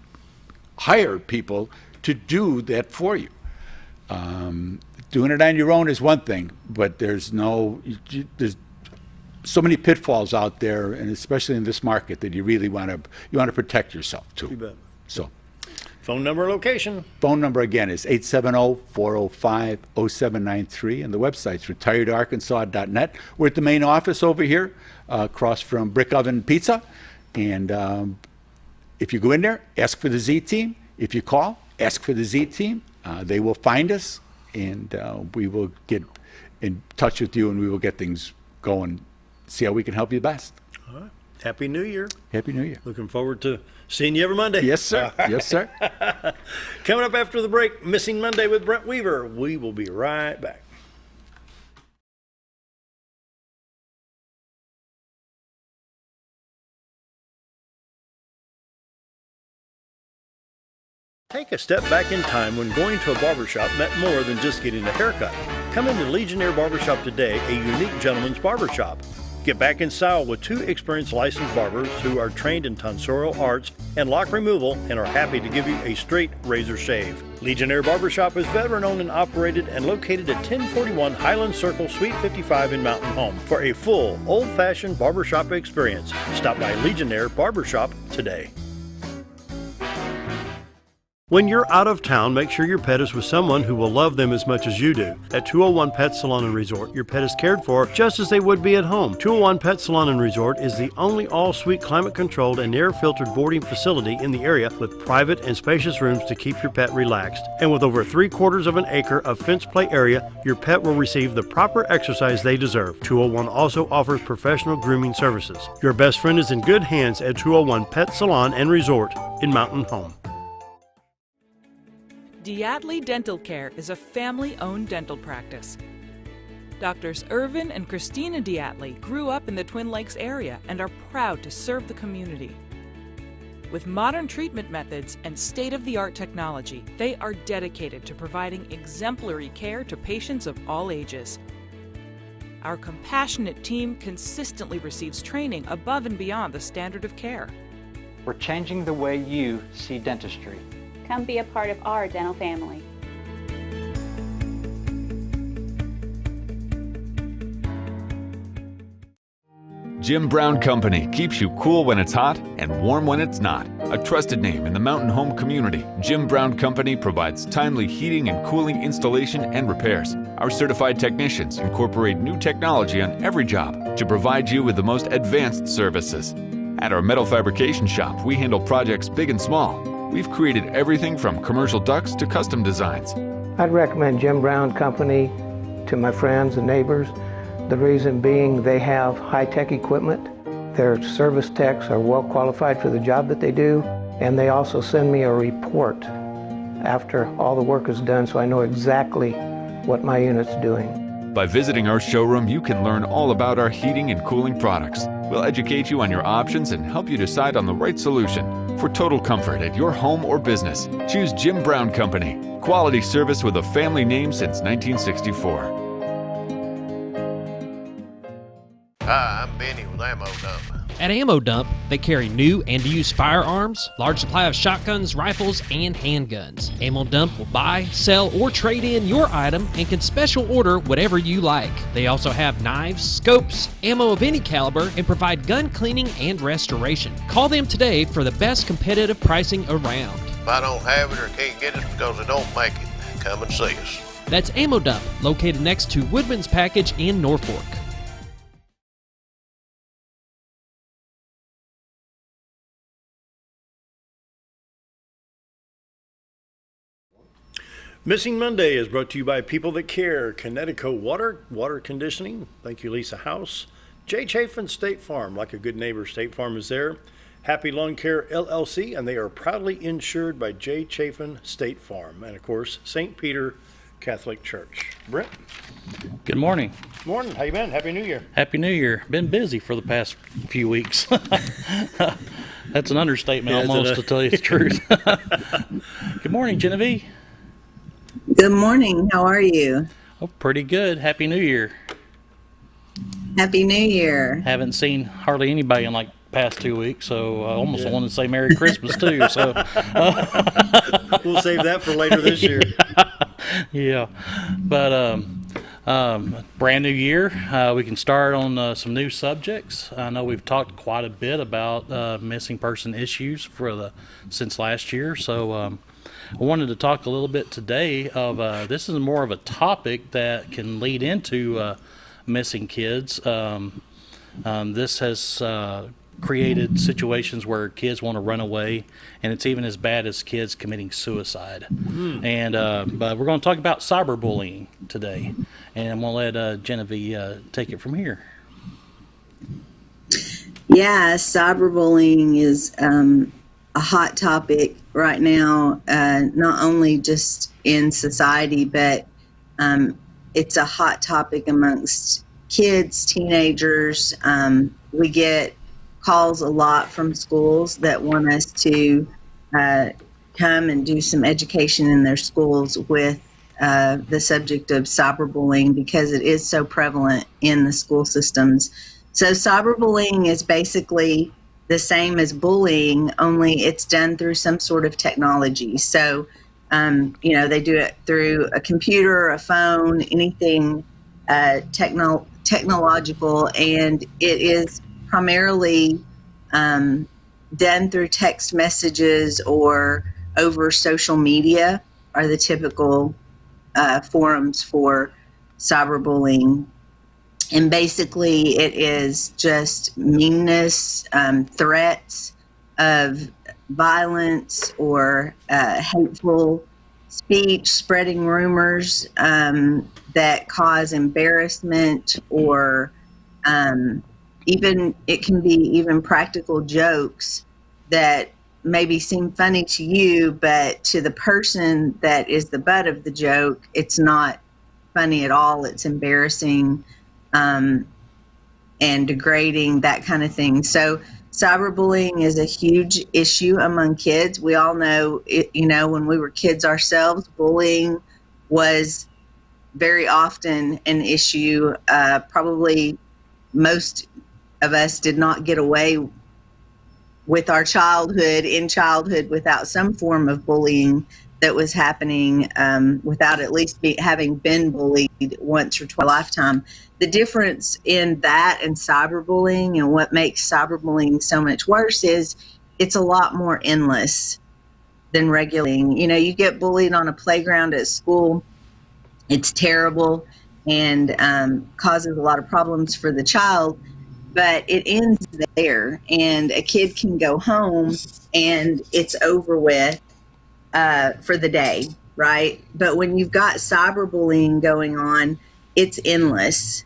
hire people to do that for you. Doing it on your own is one thing, but there's so many pitfalls out there, and especially in this market, that you really want to protect yourself too. You bet. So, phone number, location. Phone number again is 870-405-0793, and the website's retiredarkansas.net. We're at the main office over here, across from Brick Oven Pizza, and if you go in there, ask for the Z Team. If you call, ask for the Z Team. They will find us, and we will get in touch with you, and we will get things going, see how we can help you best. All right. Happy New Year. Happy New Year. Looking forward to seeing you every Monday. Yes, sir. Yes, sir. Coming up after the break, Missing Monday with Brent Weaver. We will be right back. Take a step back in time when going to a barbershop meant more than just getting a haircut. Come into Legionnaire Barbershop today, a unique gentleman's barbershop. Get back in style with 2 experienced licensed barbers who are trained in tonsorial arts and lock removal and are happy to give you a straight razor shave. Legionnaire Barbershop is veteran-owned and operated and located at 1041 Highland Circle, Suite 55 in Mountain Home. For a full, old-fashioned barbershop experience, stop by Legionnaire Barbershop today. When you're out of town, make sure your pet is with someone who will love them as much as you do. At 201 Pet Salon and Resort, your pet is cared for just as they would be at home. 201 Pet Salon and Resort is the only all-suite climate-controlled and air-filtered boarding facility in the area with private and spacious rooms to keep your pet relaxed. And with over 3/4 of an acre of fenced play area, your pet will receive the proper exercise they deserve. 201 also offers professional grooming services. Your best friend is in good hands at 201 Pet Salon and Resort in Mountain Home. Diatley Dental Care is a family-owned dental practice. Doctors Irvin and Christina Diatley grew up in the Twin Lakes area and are proud to serve the community. With modern treatment methods and state-of-the-art technology, they are dedicated to providing exemplary care to patients of all ages. Our compassionate team consistently receives training above and beyond the standard of care. We're changing the way you see dentistry. Come be a part of our dental family. Jim Brown Company keeps you cool when it's hot and warm when it's not. A trusted name in the mountain home community, Jim Brown Company provides timely heating and cooling installation and repairs. Our certified technicians incorporate new technology on every job to provide you with the most advanced services. At our metal fabrication shop, we handle projects big and small. We've created everything from commercial ducts to custom designs. I'd recommend Jim Brown Company to my friends and neighbors. The reason being they have high-tech equipment. Their service techs are well qualified for the job that they do, and they also send me a report after all the work is done so I know exactly what my unit's doing. By visiting our showroom, you can learn all about our heating and cooling products. We'll educate you on your options and help you decide on the right solution. For total comfort at your home or business, choose Jim Brown Company. Quality service with a family name since 1964. Hi, I'm Benny with Ammo Dump. At Ammo Dump, they carry new and used firearms, large supply of shotguns, rifles, and handguns. Ammo Dump will buy, sell, or trade in your item and can special order whatever you like. They also have knives, scopes, ammo of any caliber, and provide gun cleaning and restoration. Call them today for the best competitive pricing around. If I don't have it or can't get it because I don't make it, come and see us. That's Ammo Dump, located next to Woodman's Package in Norfolk. Missing Monday is brought to you by People That Care, Connecticut Water Conditioning. Thank you, Lisa House. Jay Chafin State Farm, like a good neighbor, State Farm is there. Happy Lawn Care LLC, and they are proudly insured by Jay Chafin State Farm. And of course, St. Peter Catholic Church. Brent? Good morning. Morning. How you been? Happy New Year. Happy New Year. Been busy for the past few weeks. That's an understatement almost, to tell you the truth. Good morning, Genevie. Good morning. How are you? Oh, pretty good. Happy New Year. Happy New Year. Haven't seen hardly anybody in like past 2 weeks, so I almost wanted to say Merry Christmas too. So we'll save that for later this year. Yeah, but brand new year. We can start on some new subjects. I know we've talked quite a bit about missing person issues since last year, so. I wanted to talk a little bit today of this is more of a topic that can lead into missing kids. This has created situations where kids want to run away, and it's even as bad as kids committing suicide. And but we're going to talk about cyberbullying today, and I'm going to let Genevie take it from here. Yeah, cyberbullying is a hot topic right now, not only just in society, but it's a hot topic amongst kids, teenagers. We get calls a lot from schools that want us to come and do some education in their schools with the subject of cyberbullying because it is so prevalent in the school systems. So cyberbullying is basically the same as bullying, only it's done through some sort of technology. So, they do it through a computer, a phone, anything technological, and it is primarily done through text messages or over social media are the typical forums for cyberbullying. And basically, it is just meanness, threats of violence or hateful speech, spreading rumors that cause embarrassment, or even it can be even practical jokes that maybe seem funny to you, but to the person that is the butt of the joke, it's not funny at all. It's embarrassing. And degrading, that kind of thing. So cyberbullying is a huge issue among kids. We all know, when we were kids ourselves, bullying was very often an issue. Probably most of us did not get away with our childhood without some form of bullying that was happening, without at least having been bullied once or twice in a lifetime. The difference in that and cyberbullying, and what makes cyberbullying so much worse, is it's a lot more endless than regular bullying. You get bullied on a playground at school, it's terrible and causes a lot of problems for the child, but it ends there, and a kid can go home and it's over with for the day, right? But when you've got cyberbullying going on, it's endless.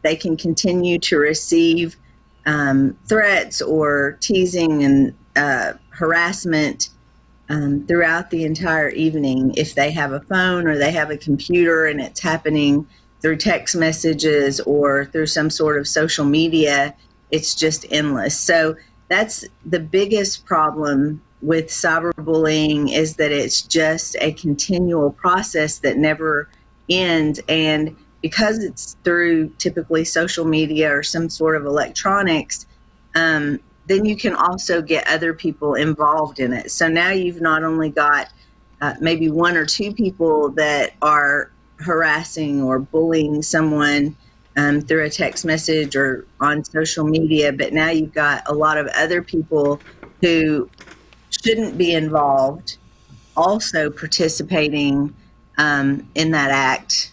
They can continue to receive threats or teasing and harassment throughout the entire evening. If they have a phone or they have a computer and it's happening through text messages or through some sort of social media, it's just endless. So that's the biggest problem with cyberbullying, is that it's just a continual process that never ends. And because it's through typically social media or some sort of electronics, then you can also get other people involved in it. So now you've not only got maybe one or two people that are harassing or bullying someone through a text message or on social media, but now you've got a lot of other people who shouldn't be involved also participating in that act.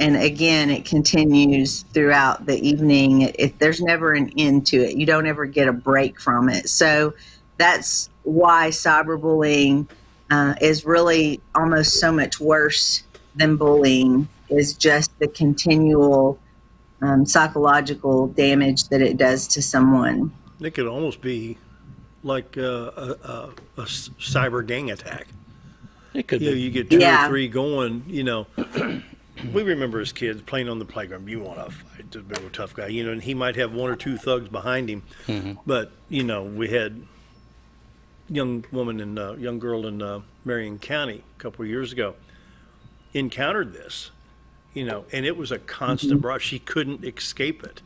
And again, it continues throughout the evening. There's never an end to it. You don't ever get a break from it. So that's why cyberbullying is really almost so much worse than bullying, is just the continual psychological damage that it does to someone. It could almost be like a cyber gang attack. It could be. You get two or three going, We remember as kids playing on the playground. You want to fight the big tough guy, and he might have one or two thugs behind him. Mm-hmm. But, we had young girl in Marion County a couple of years ago encountered this, and it was a constant brush. She couldn't escape it,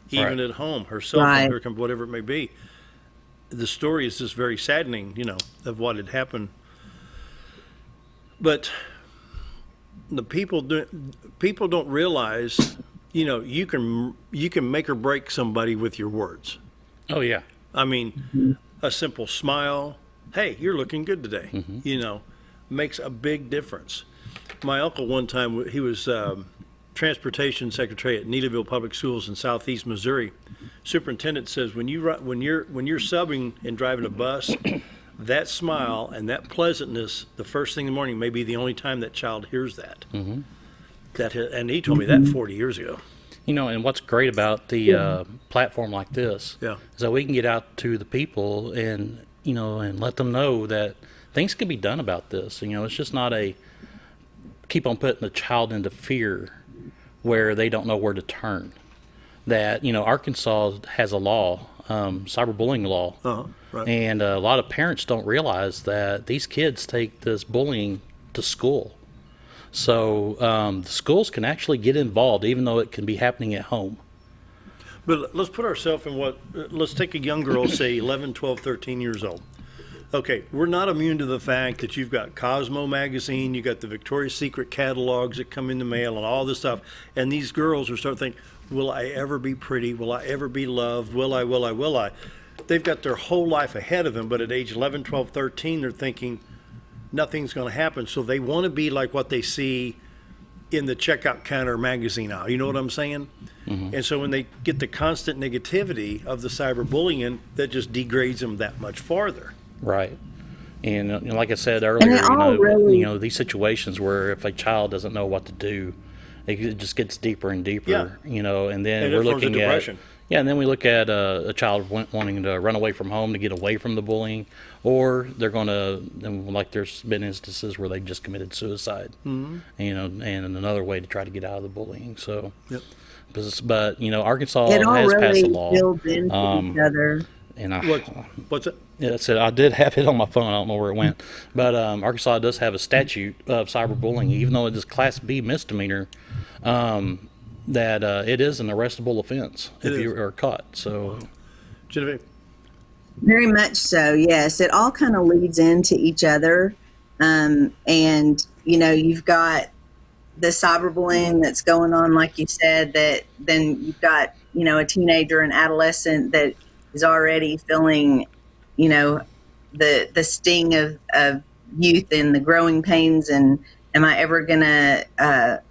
even at home, herself, or whatever it may be. The story is just very saddening, of what had happened. But the people don't realize, you can make or break somebody with your words. Oh yeah. I mean, a simple smile, hey, you're looking good today, makes a big difference. My uncle one time, he was transportation secretary at Needleville Public Schools in southeast Missouri. Superintendent says when you're subbing and driving a bus, that smile and that pleasantness the first thing in the morning may be the only time that child hears that. Mm-hmm. And he told me that 40 years ago. And what's great about the platform like this Yeah. is that we can get out to the people and, and let them know that things can be done about this. It's just not a keep on putting the child into fear where they don't know where to turn. That, Arkansas has a law, cyberbullying law. Right. And a lot of parents don't realize that these kids take this bullying to school. So the schools can actually get involved, even though it can be happening at home. But let's put ourselves in let's take a young girl, say 11, 12, 13 years old. Okay, we're not immune to the fact that you've got Cosmo magazine, you got the Victoria's Secret catalogs that come in the mail and all this stuff. And these girls are starting to think, will I ever be pretty? Will I ever be loved? Will I? They've got their whole life ahead of them, but at age 11, 12, 13, they're thinking nothing's going to happen. So they want to be like what they see in the checkout counter magazine aisle. You know what I'm saying? Mm-hmm. And so when they get the constant negativity of the cyberbullying, that just degrades them that much farther. Right. And like I said earlier, these situations where if a child doesn't know what to do, it just gets deeper and deeper, and then we're looking at depression. Yeah, and then we look at a child wanting to run away from home to get away from the bullying, or they're going to, like there's been instances where they just committed suicide, Mm-hmm. And another way to try to get out of the bullying. So, Yep. But Arkansas It all has really passed a law. builds into each other. And what's it? Yeah, that's it. I did have it on my phone. I don't know where it went, but Arkansas does have a statute of cyberbullying, even though it is Class B misdemeanor. That it is an arrestable offense if you are caught. So, Genevie? Very much so, yes. It all kind of leads into each other. And, you've got the cyberbullying that's going on, like you said, that then you've got, a teenager and adolescent that is already feeling, the sting of youth and the growing pains. And am I ever going to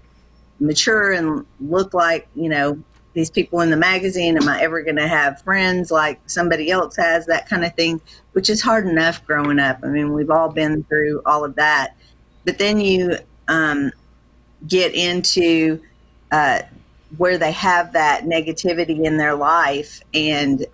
mature and look like, these people in the magazine? Am I ever going to have friends like somebody else has? That kind of thing, which is hard enough growing up. I mean, we've all been through all of that. But then you get into where they have that negativity in their life, and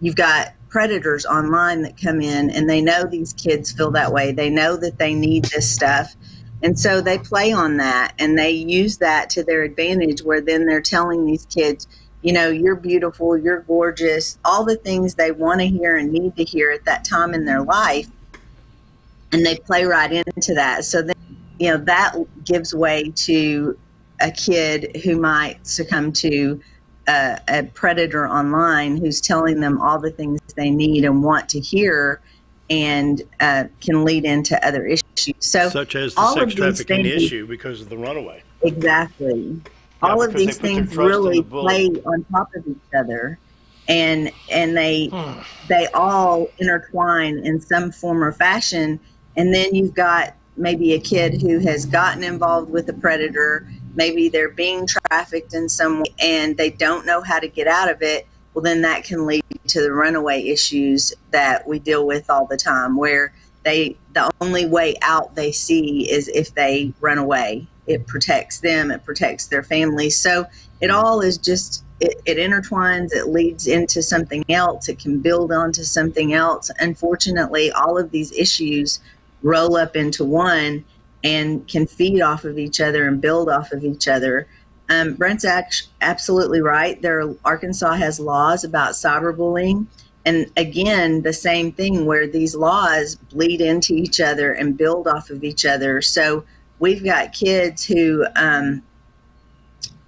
you've got predators online that come in, and they know these kids feel that way. They know that they need this stuff. And so they play on that, and they use that to their advantage, where then they're telling these kids, you're beautiful, you're gorgeous, all the things they want to hear and need to hear at that time in their life. And they play right into that. So then, that gives way to a kid who might succumb to a predator online who's telling them all the things they need and want to hear, and can lead into other issues. So such as the sex trafficking issue because of the runaway. Exactly. All of these things really play on top of each other, and they all intertwine in some form or fashion. And then you've got maybe a kid who has gotten involved with a predator. Maybe they're being trafficked in some way and they don't know how to get out of it. Well, then that can lead to the runaway issues that we deal with all the time, where the only way out they see is if they run away. It protects them, it protects their families. So it all is just, it intertwines, it leads into something else, it can build onto something else. Unfortunately, all of these issues roll up into one and can feed off of each other and build off of each other. Brent's absolutely right. Arkansas has laws about cyberbullying. And again, the same thing, where these laws bleed into each other and build off of each other. So we've got kids who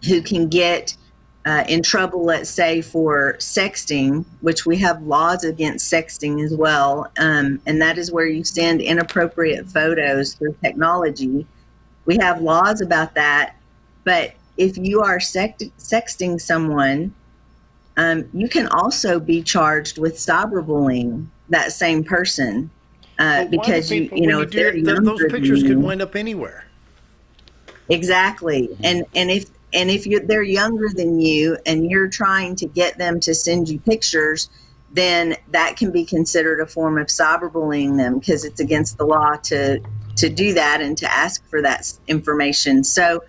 can get in trouble, let's say, for sexting, which we have laws against sexting as well. And that is where you send inappropriate photos through technology. We have laws about that. But if you are sexting someone, you can also be charged with cyberbullying that same person, because those pictures could wind up anywhere. Exactly, and if they're younger than you and you're trying to get them to send you pictures, then that can be considered a form of cyberbullying them, because it's against the law to do that and to ask for that information. So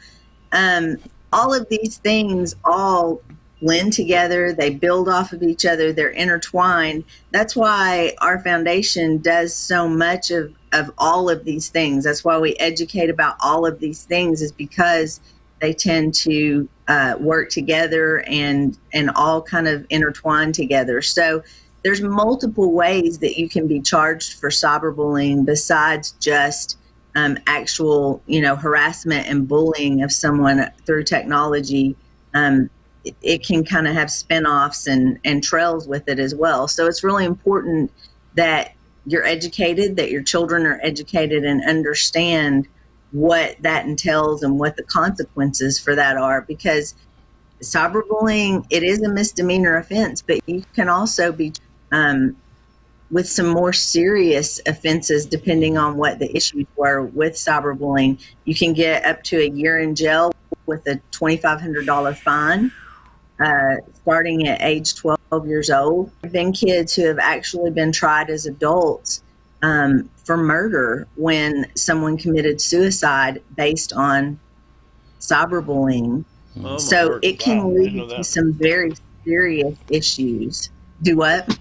all of these things all blend together. They build off of each other. They're intertwined. That's why our foundation does so much of all of these things. That's why we educate about all of these things, is because they tend to work together and all kind of intertwine together. So there's multiple ways that you can be charged for cyberbullying besides just actual, harassment and bullying of someone through technology. It can kind of have spinoffs and trails with it as well. So it's really important that you're educated, that your children are educated and understand what that entails and what the consequences for that are, because cyberbullying, it is a misdemeanor offense, but you can also be with some more serious offenses depending on what the issues were with cyberbullying. You can get up to a year in jail with a $2,500 fine, starting at age 12 years old. There have been kids who have actually been tried as adults for murder when someone committed suicide based on cyberbullying. Oh, so it can lead to some very serious issues. Do what?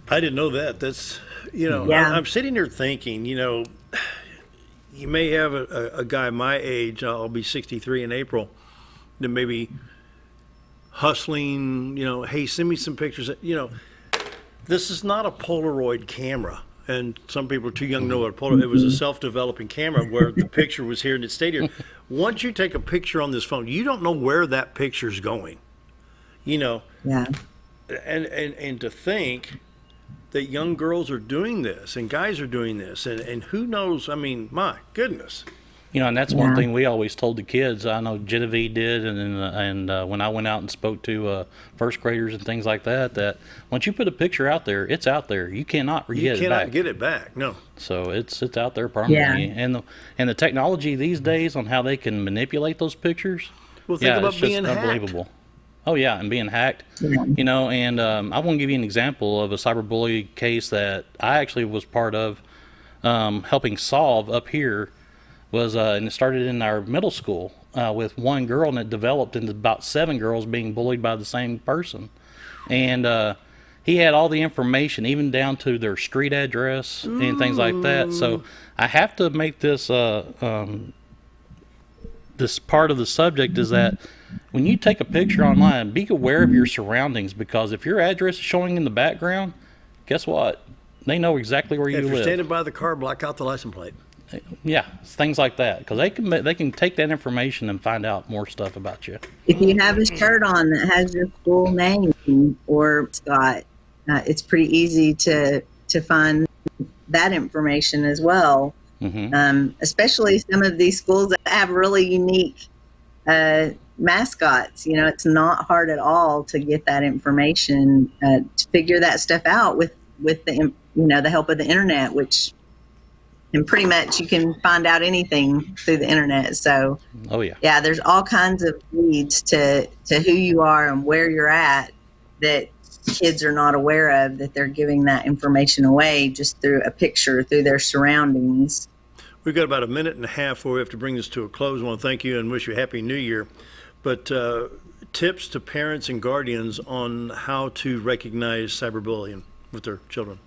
I didn't know that. That's, Yeah. I'm sitting here thinking, you may have a guy my age, I'll be 63 in April, that maybe hustling, hey, send me some pictures. This is not a Polaroid camera. And some people are too young to know what a Polaroid. It was a self-developing camera where the picture was here and it stayed here. Once you take a picture on this phone, you don't know where that picture's going. Yeah. And to think that young girls are doing this and guys are doing this, and who knows, my goodness. And that's one thing we always told the kids. I know Genevie did, and when I went out and spoke to first graders and things like that, that once you put a picture out there, it's out there. You cannot get it back. You cannot get it back, no. So it's out there permanently. Yeah. And the technology these days on how they can manipulate those pictures, well, think about it's being just unbelievable. Hacked. Oh yeah, and being hacked. Yeah. And I want to give you an example of a cyberbully case that I actually was part of, helping solve up here. And it started in our middle school with one girl, and it developed into about 7 girls being bullied by the same person. And he had all the information, even down to their street address and things like that. So I have to make this this part of the subject is that when you take a picture online, be aware of your surroundings, because if your address is showing in the background, guess what? They know exactly where you live. If you're standing by the car, block out the license plate. Yeah, things like that, because they can take that information and find out more stuff about you. If you have a shirt on that has your full name or Scott, it's pretty easy to find that information as well. Mm-hmm. Especially some of these schools that have really unique mascots. It's not hard at all to get that information, to figure that stuff out with the the help of the internet, which. And pretty much you can find out anything through the internet. So, yeah, there's all kinds of leads to who you are and where you're at that kids are not aware of, that they're giving that information away just through a picture, through their surroundings. We've got about a minute and a half before we have to bring this to a close. I want to thank you and wish you a Happy New Year. But tips to parents and guardians on how to recognize cyberbullying with their children.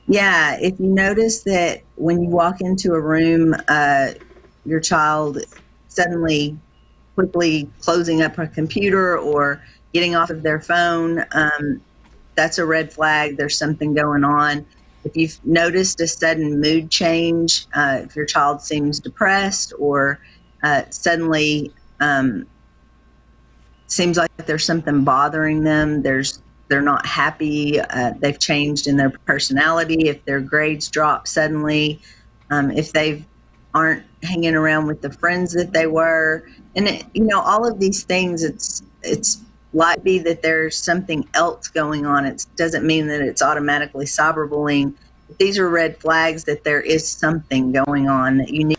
Yeah, if you notice that when you walk into a room, your child suddenly quickly closing up a computer or getting off of their phone, that's a red flag. There's something going on. If you've noticed a sudden mood change, if your child seems depressed or suddenly seems like there's something bothering them, they're not happy, they've changed in their personality, if their grades drop suddenly, if they aren't hanging around with the friends that they were, and all of these things, it's likely that there's something else going on. It doesn't mean that it's automatically cyberbullying. These are red flags that there is something going on, that you need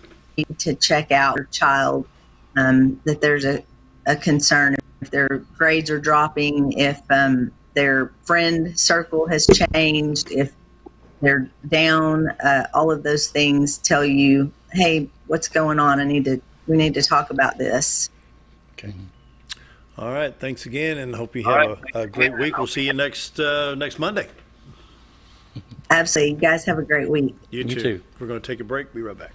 to check out your child, that there's a concern. If their grades are dropping, if their friend circle has changed, if they're down, all of those things tell you, hey, what's going on? I need to we need to talk about this. Okay. All right. Thanks again, and hope you have a great week. We'll see you next Monday. Absolutely. You guys have a great week. You too. We're going to take a break. Be right back.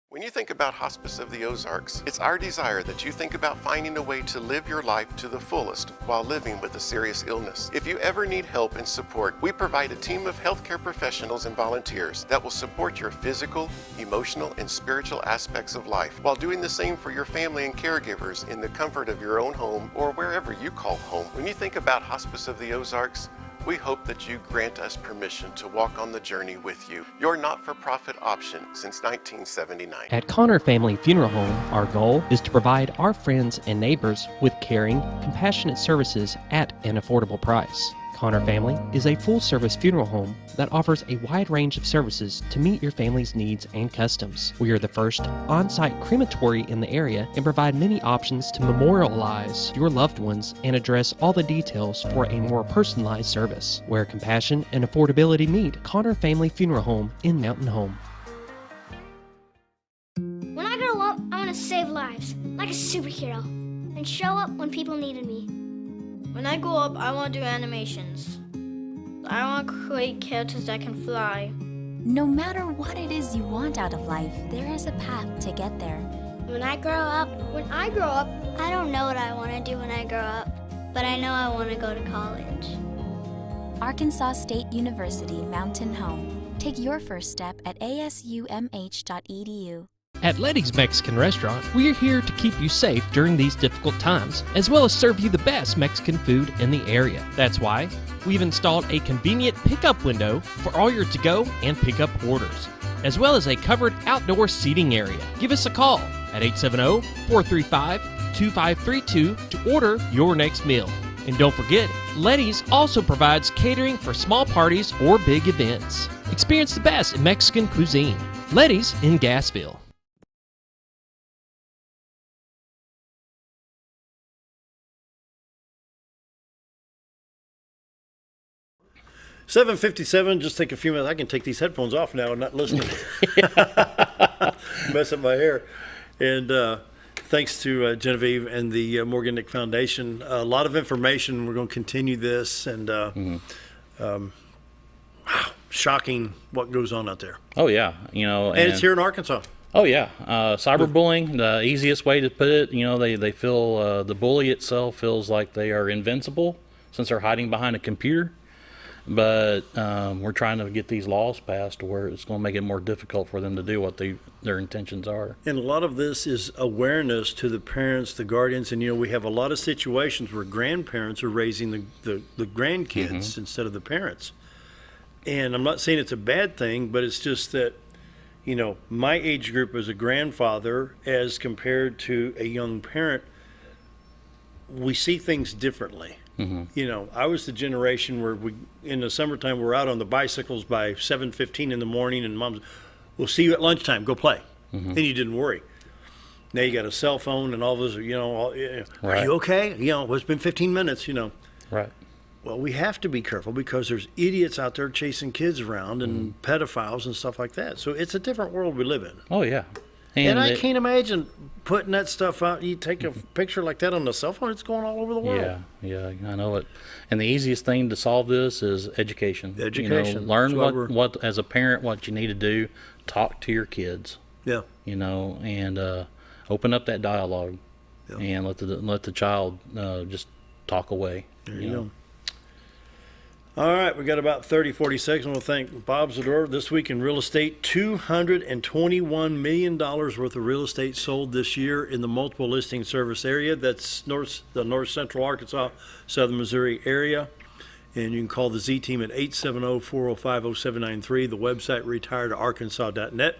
When you think about Hospice of the Ozarks, it's our desire that you think about finding a way to live your life to the fullest while living with a serious illness. If you ever need help and support, we provide a team of healthcare professionals and volunteers that will support your physical, emotional, and spiritual aspects of life while doing the same for your family and caregivers in the comfort of your own home or wherever you call home. When you think about Hospice of the Ozarks, we hope that you grant us permission to walk on the journey with you. Your not-for-profit option since 1979. At Connor Family Funeral Home, our goal is to provide our friends and neighbors with caring, compassionate services at an affordable price. Connor Family is a full-service funeral home that offers a wide range of services to meet your family's needs and customs. We are the first on-site crematory in the area and provide many options to memorialize your loved ones and address all the details for a more personalized service. Where compassion and affordability meet, Connor Family Funeral Home in Mountain Home. When I grow up, I want to save lives, like a superhero, and show up when people needed me. When I grow up, I want to do animations. I want to create characters that can fly. No matter what it is you want out of life, there is a path to get there. When I grow up, I don't know what I want to do when I grow up, but I know I want to go to college. Arkansas State University Mountain Home. Take your first step at asumh.edu. At Letty's Mexican Restaurant, we are here to keep you safe during these difficult times, as well as serve you the best Mexican food in the area. That's why we've installed a convenient pickup window for all your to-go and pickup orders, as well as a covered outdoor seating area. Give us a call at 870-435-2532 to order your next meal. And don't forget, Letty's also provides catering for small parties or big events. Experience the best in Mexican cuisine. Letty's in Gassville. 7:57. Just take a few minutes. I can take these headphones off now and not listen. Mess up my hair. And thanks to Genevie and the Morgan Nick Foundation. A lot of information. We're going to continue this. And shocking what goes on out there. Oh, yeah. You know, and it's here in Arkansas. Oh, yeah. Cyberbullying, the easiest way to put it, you know, they feel the bully itself feels like they are invincible since they're hiding behind a computer. But we're trying to get these laws passed to where it's going to make it more difficult for them to do what their intentions are. And a lot of this is awareness to the parents, the guardians, and you know we have a lot of situations where grandparents are raising the grandkids instead of the parents. And I'm not saying it's a bad thing, but it's just that, you know, my age group as a grandfather as compared to a young parent, we see things differently. You know, I was the generation where we, in the summertime, we're out on the bicycles by 7:15 in the morning, and mom's, we'll see you at lunchtime, go play. And you didn't worry. Now you got a cell phone and all those, you know, are you okay? You know, it's been 15 minutes, you know. Right. Well, we have to be careful because there's idiots out there chasing kids around and pedophiles and stuff like that. So it's a different world we live in. Oh, yeah. And I can't imagine putting that stuff out. You take a picture like that on the cell phone, it's going all over the world. Yeah, I know it. And the easiest thing to solve this is education. Education. You know, learn what as a parent, what you need to do. Talk to your kids. Yeah. You know, and open up that dialogue, and let the child just talk away. There you go. All right, we got about 30, 40 seconds. I want to thank Bob Zdora. This week in real estate, $221 million worth of real estate sold this year in the multiple listing service area. That's the north central Arkansas, southern Missouri area. And you can call the Z team at 870-405-0793. The website retiredarkansas.net.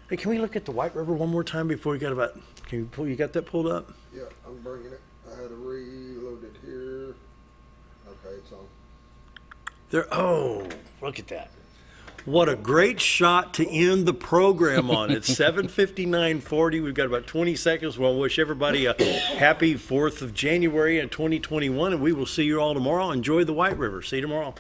Hey, can we look at the White River one more time before we got about? You got that pulled up? Yeah, I'm bringing it. I had to reload it here. Okay, it's on. Oh, look at that. What a great shot to end the program on. It's 7:59:40. We've got about 20 seconds. We'll wish everybody a happy 4th of January in 2021, and we will see you all tomorrow. Enjoy the White River. See you tomorrow.